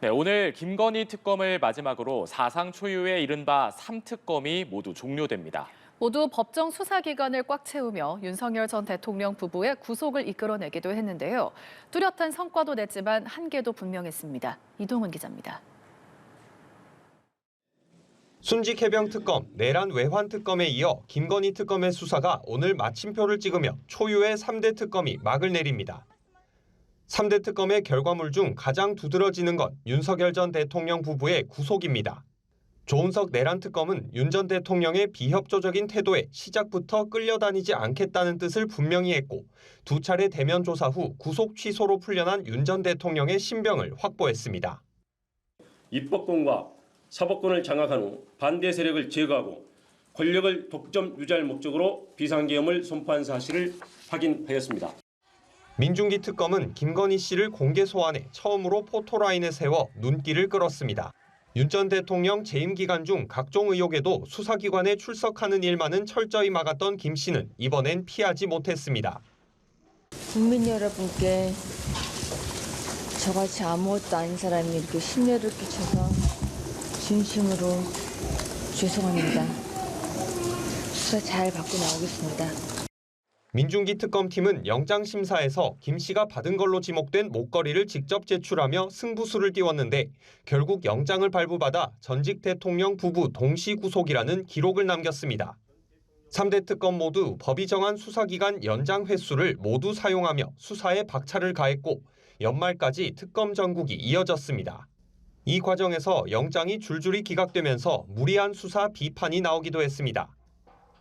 네, 오늘 김건희 특검을 마지막으로 사상 초유의 이른바 3특검이 모두 종료됩니다. 모두 법정 수사 기간을 꽉 채우며 윤석열 전 대통령 부부의 구속을 이끌어내기도 했는데요. 뚜렷한 성과도 냈지만 한계도 분명했습니다. 이동훈 기자입니다. 순직 해병 특검, 내란 외환 특검에 이어 김건희 특검의 수사가 오늘 마침표를 찍으며 초유의 3대 특검이 막을 내립니다. 3대 특검의 결과물 중 가장 두드러지는 건 윤석열 전 대통령 부부의 구속입니다. 조은석 내란 특검은 윤 전 대통령의 비협조적인 태도에 시작부터 끌려다니지 않겠다는 뜻을 분명히 했고 두 차례 대면 조사 후 구속 취소로 풀려난 윤 전 대통령의 신병을 확보했습니다. 입법권과 사법권을 장악한 후 반대 세력을 제거하고 권력을 독점 유지할 목적으로 비상계엄을 선포한 사실을 확인하였습니다. 민중기 특검은 김건희 씨를 공개 소환해 처음으로 포토라인에 세워 눈길을 끌었습니다. 윤 전 대통령 재임 기간 중 각종 의혹에도 수사기관에 출석하는 일만은 철저히 막았던 김 씨는 이번엔 피하지 못했습니다. 국민 여러분께 저같이 아무것도 아닌 사람이 이렇게 심려를 끼쳐서 진심으로 죄송합니다. 수사 잘 받고 나오겠습니다. 민중기 특검팀은 영장심사에서 김 씨가 받은 걸로 지목된 목걸이를 직접 제출하며 승부수를 띄웠는데 결국 영장을 발부받아 전직 대통령 부부 동시 구속이라는 기록을 남겼습니다. 3대 특검 모두 법이 정한 수사기간 연장 횟수를 모두 사용하며 수사에 박차를 가했고 연말까지 특검 전국이 이어졌습니다. 이 과정에서 영장이 줄줄이 기각되면서 무리한 수사 비판이 나오기도 했습니다.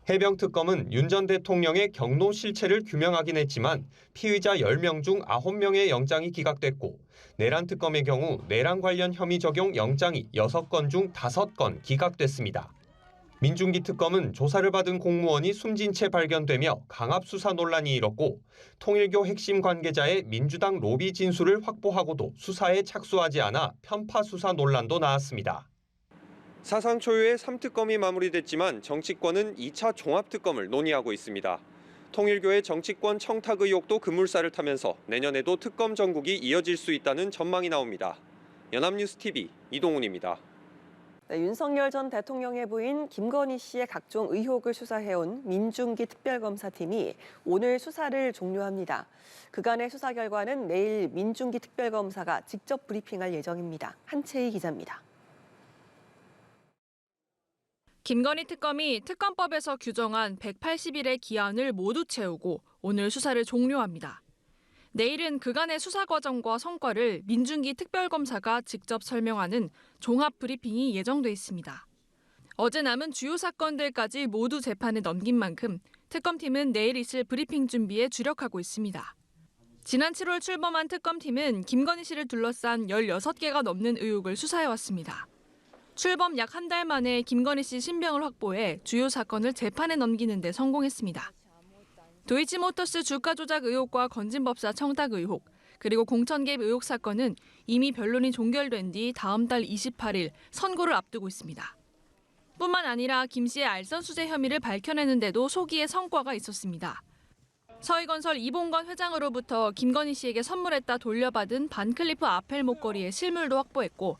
해병특검은 윤 전 대통령의 경로 실체를 규명하긴 했지만 피의자 10명 중 9명의 영장이 기각됐고 내란특검의 경우 내란 관련 혐의 적용 영장이 6건 중 5건 기각됐습니다. 민중기 특검은 조사를 받은 공무원이 숨진 채 발견되며 강압수사 논란이 일었고 통일교 핵심 관계자의 민주당 로비 진술을 확보하고도 수사에 착수하지 않아 편파 수사 논란도 나왔습니다. 사상 초유의 3특검이 마무리됐지만 정치권은 2차 종합특검을 논의하고 있습니다. 통일교의 정치권 청탁 의혹도 급물살을 타면서 내년에도 특검 전국이 이어질 수 있다는 전망이 나옵니다. 연합뉴스TV 이동훈입니다. 네, 윤석열 전 대통령의 부인 김건희 씨의 각종 의혹을 수사해온 민중기 특별검사팀이 오늘 수사를 종료합니다. 그간의 수사 결과는 내일 민중기 특별검사가 직접 브리핑할 예정입니다. 한채희 기자입니다. 김건희 특검이 특검법에서 규정한 180일의 기한을 모두 채우고 오늘 수사를 종료합니다. 내일은 그간의 수사 과정과 성과를 민중기 특별검사가 직접 설명하는 종합 브리핑이 예정돼 있습니다. 어제 남은 주요 사건들까지 모두 재판에 넘긴 만큼 특검팀은 내일 있을 브리핑 준비에 주력하고 있습니다. 지난 7월 출범한 특검팀은 김건희 씨를 둘러싼 16개가 넘는 의혹을 수사해왔습니다. 출범 약 한 달 만에 김건희 씨 신병을 확보해 주요 사건을 재판에 넘기는 데 성공했습니다. 도이치모터스 주가 조작 의혹과 건진법사 청탁 의혹, 그리고 공천 개입 의혹 사건은 이미 변론이 종결된 뒤 다음 달 28일 선고를 앞두고 있습니다. 뿐만 아니라 김 씨의 알선 수재 혐의를 밝혀내는 데도 소기의 성과가 있었습니다. 서희건설 이봉건 회장으로부터 김건희 씨에게 선물했다 돌려받은 반클리프 아펠 목걸이의 실물도 확보했고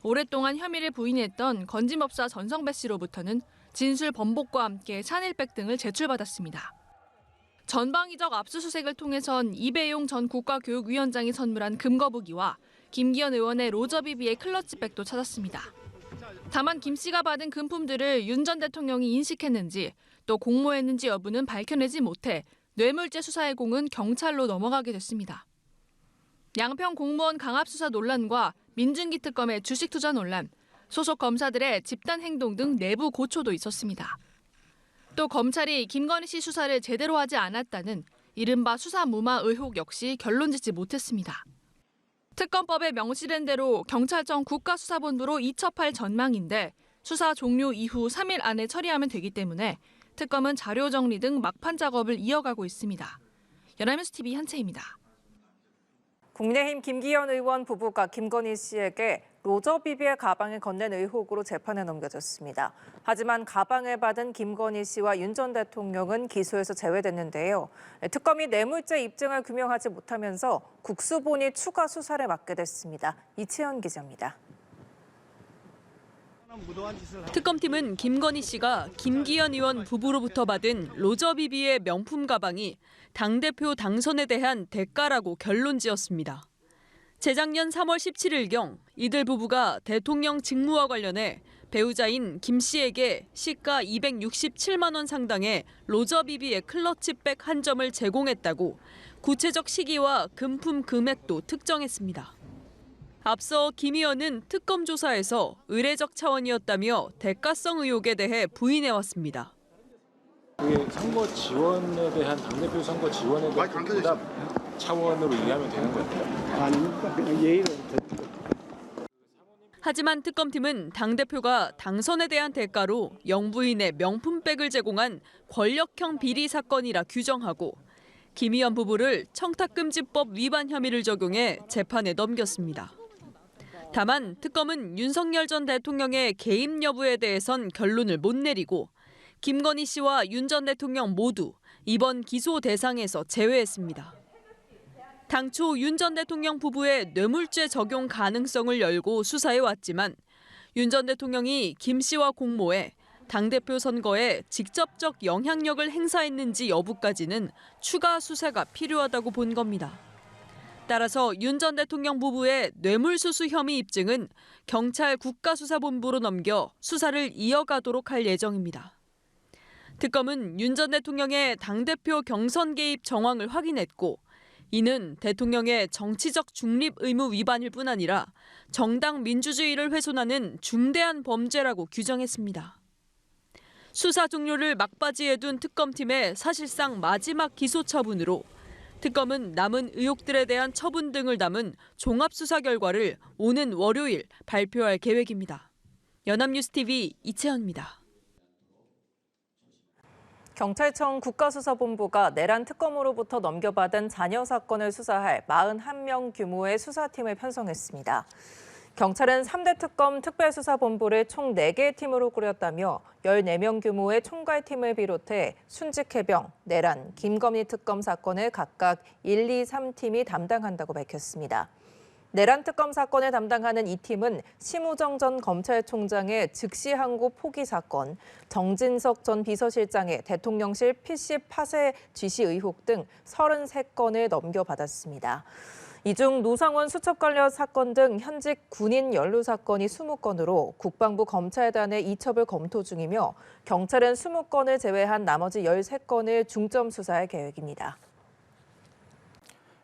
오랫동안 혐의를 부인했던 건진법사 전성배 씨로부터는 진술 번복과 함께 샤넬백 등을 제출받았습니다. 전방위적 압수수색을 통해선 이배용 전 국가교육위원장이 선물한 금거북이와 김기현 의원의 로저비비의 클러치백도 찾았습니다. 다만 김 씨가 받은 금품들을 윤 전 대통령이 인식했는지 또 공모했는지 여부는 밝혀내지 못해 뇌물죄 수사의 공은 경찰로 넘어가게 됐습니다. 양평 공무원 강압수사 논란과 민중기 특검의 주식 투자 논란, 소속 검사들의 집단 행동 등 내부 고초도 있었습니다. 또 검찰이 김건희 씨 수사를 제대로 하지 않았다는 이른바 수사 무마 의혹 역시 결론짓지 못했습니다. 특검법에 명시된 대로 경찰청 국가수사본부로 이첩할 전망인데 수사 종료 이후 3일 안에 처리하면 되기 때문에 특검은 자료 정리 등 막판 작업을 이어가고 있습니다. 연합뉴스TV 한채입니다. 국민의힘 김기현 의원 부부가 김건희 씨에게 로저비비의 가방을 건넨 의혹으로 재판에 넘겨졌습니다. 하지만 가방을 받은 김건희 씨와 윤 전 대통령은 기소에서 제외됐는데요. 특검이 뇌물죄 입증을 규명하지 못하면서 국수본이 추가 수사를 맡게 됐습니다. 이채연 기자입니다. 특검팀은 김건희 씨가 김기현 의원 부부로부터 받은 로저비비의 명품 가방이 당대표 당선에 대한 대가라고 결론지었습니다. 재작년 3월 17일경 이들 부부가 대통령 직무와 관련해 배우자인 김 씨에게 시가 267만 원 상당의 로저비비의 클러치백 한 점을 제공했다고 구체적 시기와 금품 금액도 특정했습니다. 앞서 김 의원은 특검 조사에서 의례적 차원이었다며 대가성 의혹에 대해 부인해왔습니다. 그게 선거 지원에 대한 당대표 선거 지원에 대한 보답 차원으로 이해하면 되는 거예요? 아닙니까? 그냥 예의를. 하지만 특검팀은 당대표가 당선에 대한 대가로 영부인의 명품백을 제공한 권력형 비리 사건이라 규정하고 김 의원 부부를 청탁금지법 위반 혐의를 적용해 재판에 넘겼습니다. 다만 특검은 윤석열 전 대통령의 개입 여부에 대해선 결론을 못 내리고 김건희 씨와 윤 전 대통령 모두 이번 기소 대상에서 제외했습니다. 당초 윤 전 대통령 부부의 뇌물죄 적용 가능성을 열고 수사해 왔지만 윤 전 대통령이 김 씨와 공모해 당대표 선거에 직접적 영향력을 행사했는지 여부까지는 추가 수사가 필요하다고 본 겁니다. 따라서 윤 전 대통령 부부의 뇌물수수 혐의 입증은 경찰 국가수사본부로 넘겨 수사를 이어가도록 할 예정입니다. 특검은 윤 전 대통령의 당대표 경선 개입 정황을 확인했고 이는 대통령의 정치적 중립 의무 위반일 뿐 아니라 정당 민주주의를 훼손하는 중대한 범죄라고 규정했습니다. 수사 종료를 막바지에 둔 특검팀의 사실상 마지막 기소 처분으로 특검은 남은 의혹들에 대한 처분 등을 담은 종합수사 결과를 오는 월요일 발표할 계획입니다. 연합뉴스TV 이채연입니다. 경찰청 국가수사본부가 내란 특검으로부터 넘겨받은 자녀 사건을 수사할 41명 규모의 수사팀을 편성했습니다. 경찰은 3대 특검 특별수사본부를 총 4개의 팀으로 꾸렸다며 14명 규모의 총괄팀을 비롯해 순직해병, 내란, 김건희 특검 사건을 각각 1, 2, 3팀이 담당한다고 밝혔습니다. 내란 특검 사건을 담당하는 이 팀은 심우정 전 검찰총장의 즉시 항고 포기 사건, 정진석 전 비서실장의 대통령실 PC 파쇄 지시 의혹 등 33건을 넘겨받았습니다. 이 중 노상원 수첩 관련 사건 등 현직 군인 연루 사건이 20건으로 국방부 검찰단의 이첩을 검토 중이며 경찰은 20건을 제외한 나머지 13건을 중점 수사할 계획입니다.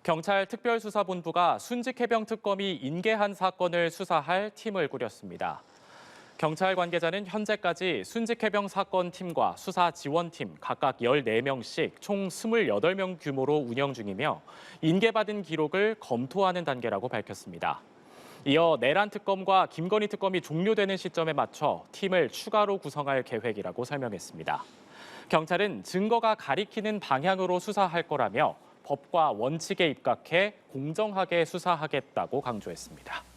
경찰 특별수사본부가 순직해병 특검이 인계한 사건을 수사할 팀을 꾸렸습니다. 경찰 관계자는 현재까지 순직해병 사건팀과 수사지원팀 각각 14명씩 총 28명 규모로 운영 중이며 인계받은 기록을 검토하는 단계라고 밝혔습니다. 이어 내란 특검과 김건희 특검이 종료되는 시점에 맞춰 팀을 추가로 구성할 계획이라고 설명했습니다. 경찰은 증거가 가리키는 방향으로 수사할 거라며 법과 원칙에 입각해 공정하게 수사하겠다고 강조했습니다.